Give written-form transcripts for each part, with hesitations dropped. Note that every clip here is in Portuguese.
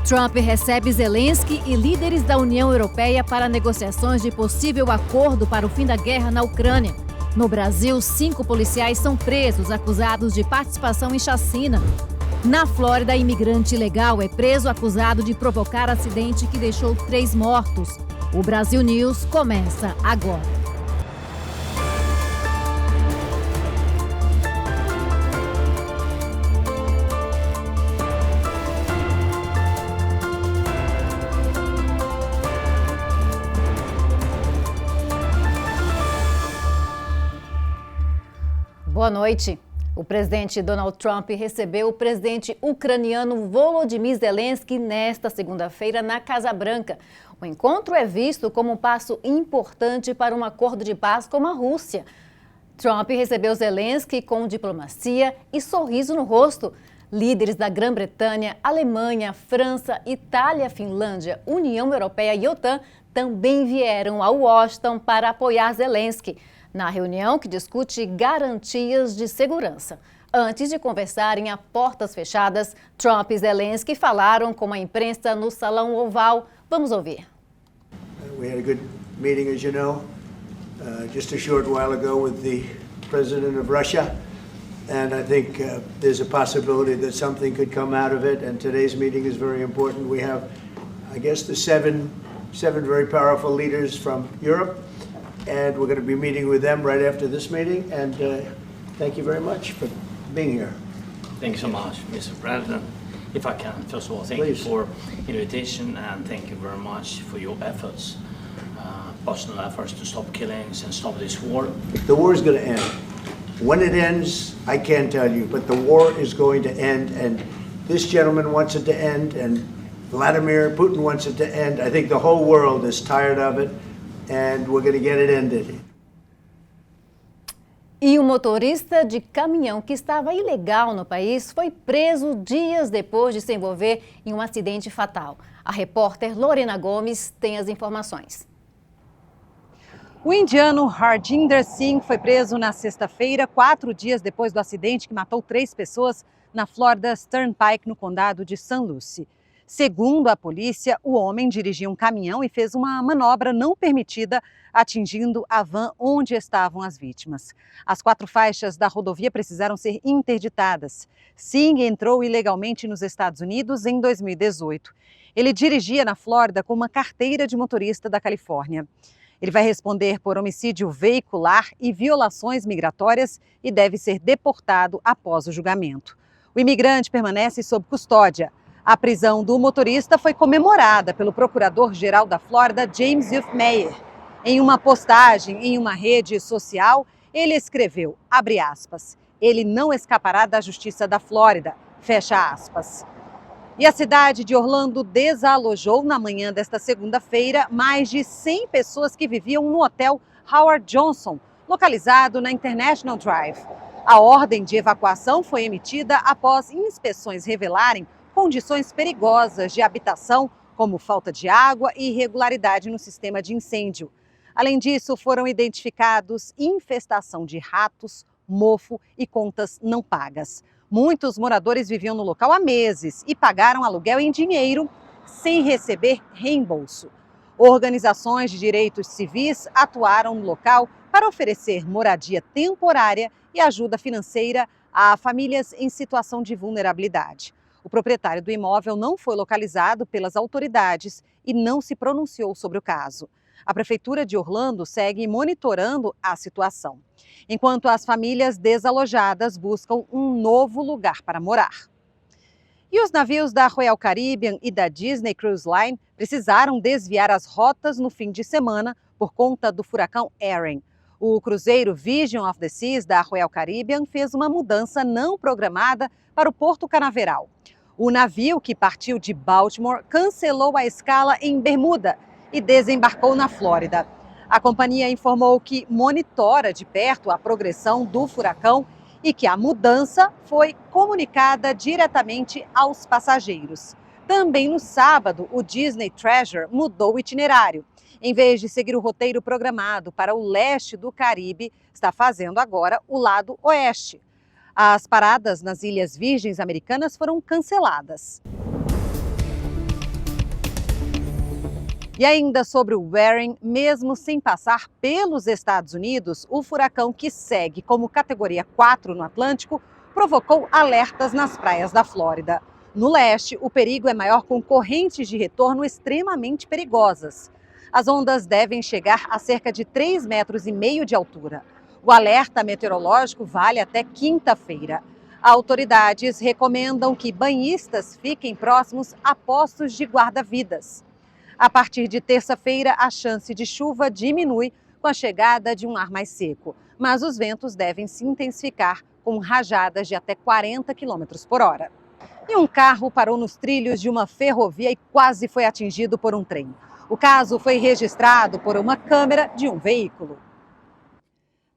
Trump recebe Zelensky e líderes da União Europeia para negociações de possível acordo para o fim da guerra na Ucrânia. No Brasil, 5 policiais são presos acusados de participação em chacina. Na Flórida, imigrante ilegal é preso acusado de provocar acidente que deixou 3 mortos. O Brasil News começa agora. Boa noite. O presidente Donald Trump recebeu o presidente ucraniano Volodymyr Zelensky nesta segunda-feira na Casa Branca. O encontro é visto como um passo importante para um acordo de paz com a Rússia. Trump recebeu Zelensky com diplomacia e sorriso no rosto. Líderes da Grã-Bretanha, Alemanha, França, Itália, Finlândia, União Europeia e OTAN também vieram a Washington para apoiar Zelensky na reunião que discute garantias de segurança. Antes de conversarem a portas fechadas, Trump e Zelensky falaram com a imprensa no Salão Oval. Vamos ouvir. We had a good meeting, as you know, just a short while ago with the president of Russia. And I think there's a possibility that something could come out of it. And today's meeting is very important. We have, I guess, the seven very powerful leaders from Europe. And we're going to be meeting with them right after this meeting. And thank you very much for being here. Thank you so much, Mr. President. If I can, first of all, thank you for invitation and thank you very much for your efforts, personal efforts to stop killings and stop this war. The war is going to end. When it ends, I can't tell you, but the war is going to end, and this gentleman wants it to end, and Vladimir Putin wants it to end. I think the whole world is tired of it. And we're going to get it ended. E o motorista de caminhão que estava ilegal no país foi preso dias depois de se envolver em um acidente fatal. A repórter Lorena Gomes tem as informações. O indiano Harjinder Singh foi preso na sexta-feira, 4 dias depois do acidente que matou 3 pessoas na Florida Turnpike, no condado de St. Lucie. Segundo a polícia, o homem dirigia um caminhão e fez uma manobra não permitida, atingindo a van onde estavam as vítimas. As 4 faixas da rodovia precisaram ser interditadas. Singh entrou ilegalmente nos Estados Unidos em 2018. Ele dirigia na Flórida com uma carteira de motorista da Califórnia. Ele vai responder por homicídio veicular e violações migratórias e deve ser deportado após o julgamento. O imigrante permanece sob custódia. A prisão do motorista foi comemorada pelo procurador-geral da Flórida, James Youth Meyer. Em uma postagem em uma rede social, ele escreveu, abre aspas, ele não escapará da justiça da Flórida, fecha aspas. E a cidade de Orlando desalojou na manhã desta segunda-feira mais de 100 pessoas que viviam no hotel Howard Johnson, localizado na International Drive. A ordem de evacuação foi emitida após inspeções revelarem condições perigosas de habitação, como falta de água e irregularidade no sistema de incêndio. Além disso, foram identificados infestação de ratos, mofo e contas não pagas. Muitos moradores viviam no local há meses e pagaram aluguel em dinheiro sem receber reembolso. Organizações de direitos civis atuaram no local para oferecer moradia temporária e ajuda financeira a famílias em situação de vulnerabilidade. O proprietário do imóvel não foi localizado pelas autoridades e não se pronunciou sobre o caso. A Prefeitura de Orlando segue monitorando a situação, enquanto as famílias desalojadas buscam um novo lugar para morar. E os navios da Royal Caribbean e da Disney Cruise Line precisaram desviar as rotas no fim de semana por conta do furacão Erin. O cruzeiro Vision of the Seas da Royal Caribbean fez uma mudança não programada para o Porto Canaveral. O navio, que partiu de Baltimore, cancelou a escala em Bermuda e desembarcou na Flórida. A companhia informou que monitora de perto a progressão do furacão e que a mudança foi comunicada diretamente aos passageiros. Também no sábado, o Disney Treasure mudou o itinerário. Em vez de seguir o roteiro programado para o leste do Caribe, está fazendo agora o lado oeste. As paradas nas Ilhas Virgens Americanas foram canceladas. E ainda sobre o Waring, mesmo sem passar pelos Estados Unidos, o furacão, que segue como categoria 4 no Atlântico, provocou alertas nas praias da Flórida. No leste, o perigo é maior, com correntes de retorno extremamente perigosas. As ondas devem chegar a cerca de 3,5 metros de altura. O alerta meteorológico vale até quinta-feira. Autoridades recomendam que banhistas fiquem próximos a postos de guarda-vidas. A partir de terça-feira, a chance de chuva diminui com a chegada de um ar mais seco, mas os ventos devem se intensificar com rajadas de até 40 km por hora. E um carro parou nos trilhos de uma ferrovia e quase foi atingido por um trem. O caso foi registrado por uma câmera de um veículo.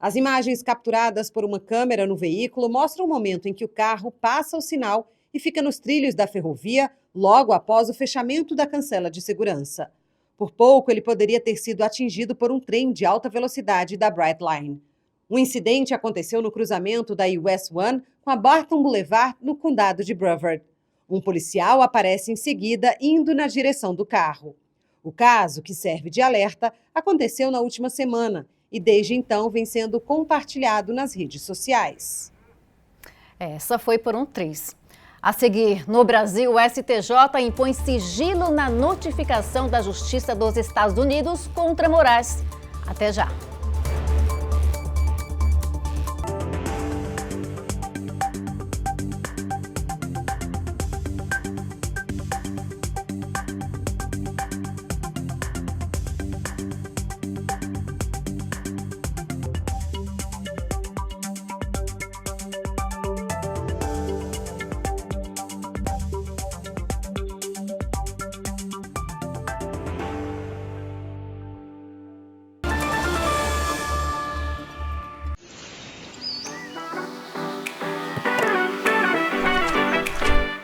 As imagens capturadas por uma câmera no veículo mostram o momento em que o carro passa o sinal e fica nos trilhos da ferrovia logo após o fechamento da cancela de segurança. Por pouco, ele poderia ter sido atingido por um trem de alta velocidade da Brightline. O incidente aconteceu no cruzamento da US 1 com a Barton Boulevard, no condado de Brevard. Um policial aparece em seguida indo na direção do carro. O caso, que serve de alerta, aconteceu na última semana e desde então vem sendo compartilhado nas redes sociais. Essa foi por um triz. A seguir, no Brasil, o STJ impõe sigilo na notificação da Justiça dos Estados Unidos contra Moraes. Até já.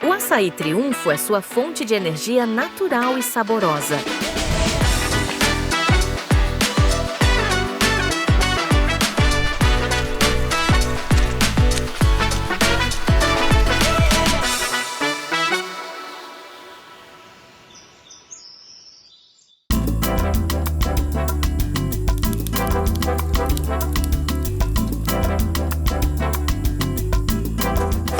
O açaí Triunfo é sua fonte de energia natural e saborosa.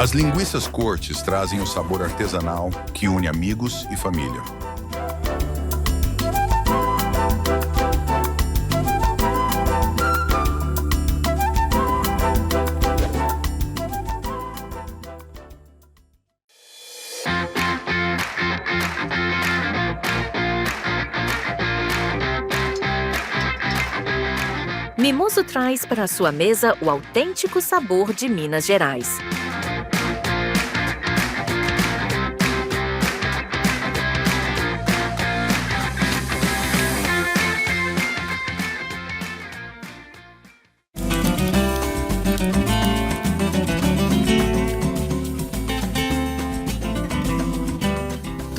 As linguiças Cortes trazem o sabor artesanal que une amigos e família. Mimoso traz para a sua mesa o autêntico sabor de Minas Gerais.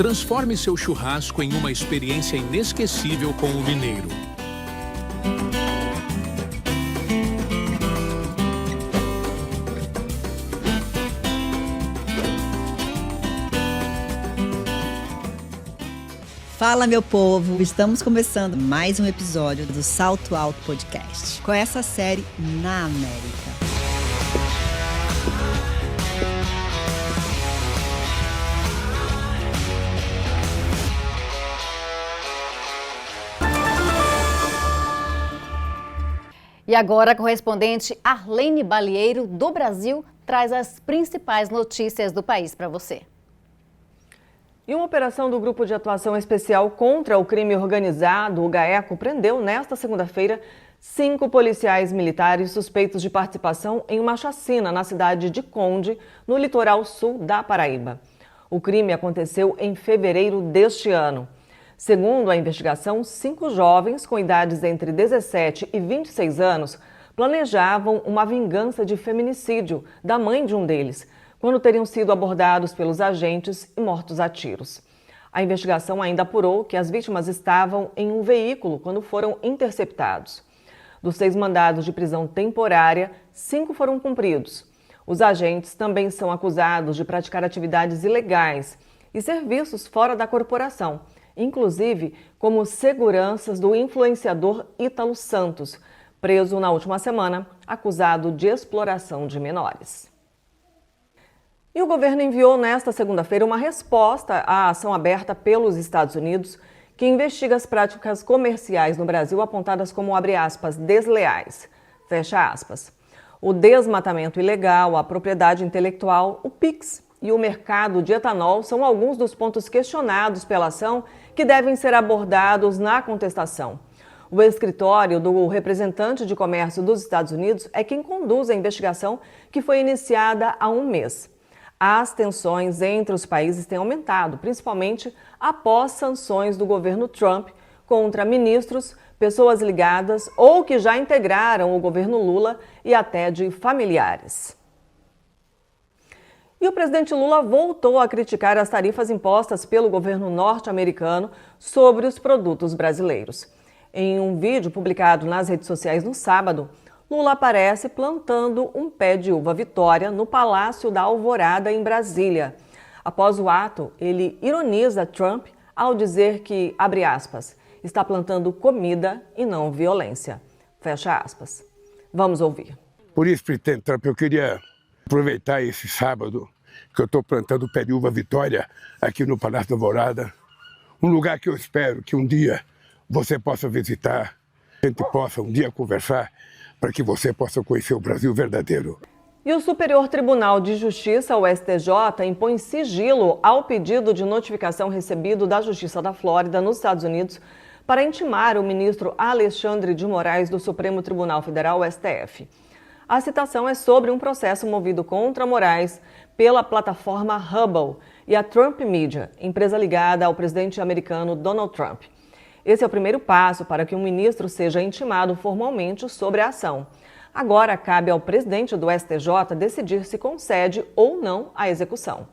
Transforme seu churrasco em uma experiência inesquecível com o mineiro. Fala, meu povo! Estamos começando mais um episódio do Salto Alto Podcast, com essa série na América. E agora a correspondente Arlene Balieiro, do Brasil, traz as principais notícias do país para você. E uma operação do Grupo de Atuação Especial contra o Crime Organizado, o GAECO, prendeu nesta segunda-feira 5 policiais militares suspeitos de participação em uma chacina na cidade de Conde, no litoral sul da Paraíba. O crime aconteceu em fevereiro deste ano. Segundo a investigação, 5 jovens com idades entre 17 e 26 anos planejavam uma vingança de feminicídio da mãe de um deles, quando teriam sido abordados pelos agentes e mortos a tiros. A investigação ainda apurou que as vítimas estavam em um veículo quando foram interceptados. Dos 6 mandados de prisão temporária, 5 foram cumpridos. Os agentes também são acusados de praticar atividades ilegais e serviços fora da corporação, inclusive como seguranças do influenciador Ítalo Santos, preso na última semana, acusado de exploração de menores. E o governo enviou nesta segunda-feira uma resposta à ação aberta pelos Estados Unidos, que investiga as práticas comerciais no Brasil apontadas como, abre aspas, desleais, fecha aspas. O desmatamento ilegal, a propriedade intelectual, o PIX e o mercado de etanol são alguns dos pontos questionados pela ação que devem ser abordados na contestação. O escritório do representante de comércio dos Estados Unidos é quem conduz a investigação, que foi iniciada há um mês. As tensões entre os países têm aumentado, principalmente após sanções do governo Trump contra ministros, pessoas ligadas ou que já integraram o governo Lula e até de familiares. E o presidente Lula voltou a criticar as tarifas impostas pelo governo norte-americano sobre os produtos brasileiros. Em um vídeo publicado nas redes sociais no sábado, Lula aparece plantando um pé de uva Vitória no Palácio da Alvorada, em Brasília. Após o ato, ele ironiza Trump ao dizer que, abre aspas, está plantando comida e não violência. Fecha aspas. Vamos ouvir. Por isso, presidente Trump, eu queria aproveitar esse sábado que eu estou plantando o pé de uva Vitória aqui no Palácio da Alvorada, um lugar que eu espero que um dia você possa visitar, a gente possa um dia conversar, para que você possa conhecer o Brasil verdadeiro. E o Superior Tribunal de Justiça, o STJ, impõe sigilo ao pedido de notificação recebido da Justiça da Flórida, nos Estados Unidos, para intimar o ministro Alexandre de Moraes do Supremo Tribunal Federal, STF. A citação é sobre um processo movido contra Moraes pela plataforma Hubble e a Trump Media, empresa ligada ao presidente americano Donald Trump. Esse é o primeiro passo para que um ministro seja intimado formalmente sobre a ação. Agora cabe ao presidente do STJ decidir se concede ou não a execução.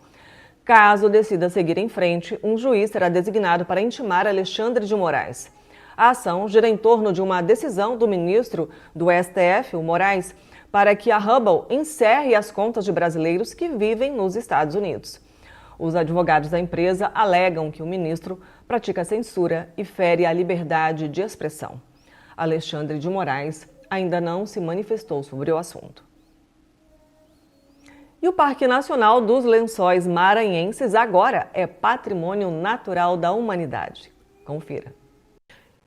Caso decida seguir em frente, um juiz será designado para intimar Alexandre de Moraes. A ação gira em torno de uma decisão do ministro do STF, o Moraes, para que a Hubble encerre as contas de brasileiros que vivem nos Estados Unidos. Os advogados da empresa alegam que o ministro pratica censura e fere a liberdade de expressão. Alexandre de Moraes ainda não se manifestou sobre o assunto. E o Parque Nacional dos Lençóis Maranhenses agora é Patrimônio Natural da Humanidade. Confira.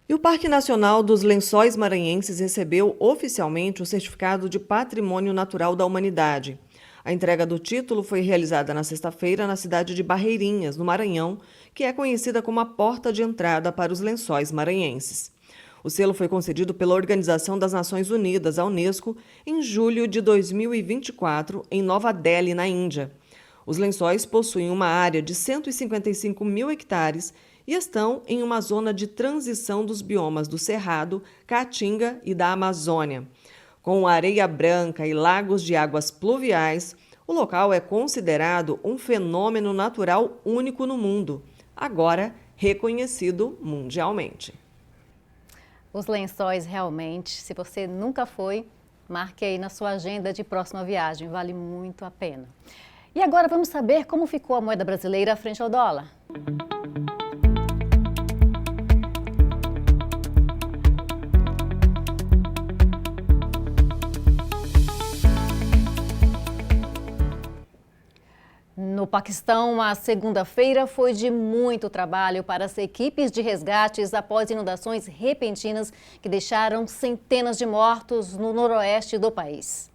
E o Parque Nacional dos Lençóis Maranhenses recebeu oficialmente o certificado de Patrimônio Natural da Humanidade. A entrega do título foi realizada na sexta-feira na cidade de Barreirinhas, no Maranhão, que é conhecida como a porta de entrada para os lençóis maranhenses. O selo foi concedido pela Organização das Nações Unidas, a Unesco, em julho de 2024, em Nova Delhi, na Índia. Os lençóis possuem uma área de 155 mil hectares e estão em uma zona de transição dos biomas do Cerrado, Caatinga e da Amazônia. Com areia branca e lagos de águas pluviais, o local é considerado um fenômeno natural único no mundo, agora reconhecido mundialmente. Os lençóis realmente, se você nunca foi, marque aí na sua agenda de próxima viagem, vale muito a pena. E agora vamos saber como ficou a moeda brasileira frente ao dólar. No Paquistão, a segunda-feira foi de muito trabalho para as equipes de resgates após inundações repentinas que deixaram centenas de mortos no noroeste do país.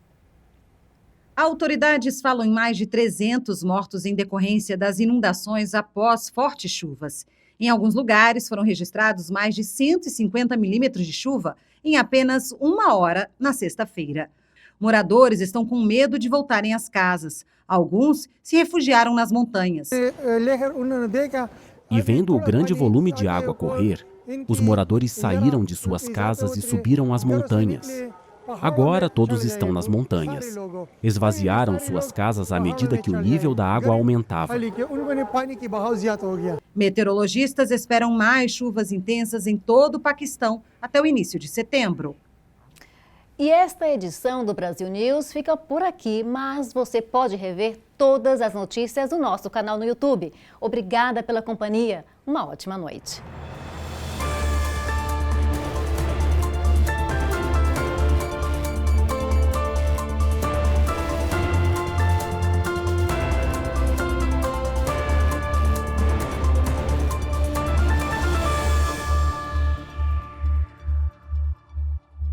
Autoridades falam em mais de 300 mortos em decorrência das inundações após fortes chuvas. Em alguns lugares foram registrados mais de 150 milímetros de chuva em apenas uma hora na sexta-feira. Moradores estão com medo de voltarem às casas. Alguns se refugiaram nas montanhas. E vendo o grande volume de água correr, os moradores saíram de suas casas e subiram as montanhas. Agora todos estão nas montanhas. Esvaziaram suas casas à medida que o nível da água aumentava. Meteorologistas esperam mais chuvas intensas em todo o Paquistão até o início de setembro. E esta edição do Brasil News fica por aqui, mas você pode rever todas as notícias do nosso canal no YouTube. Obrigada pela companhia. Uma ótima noite.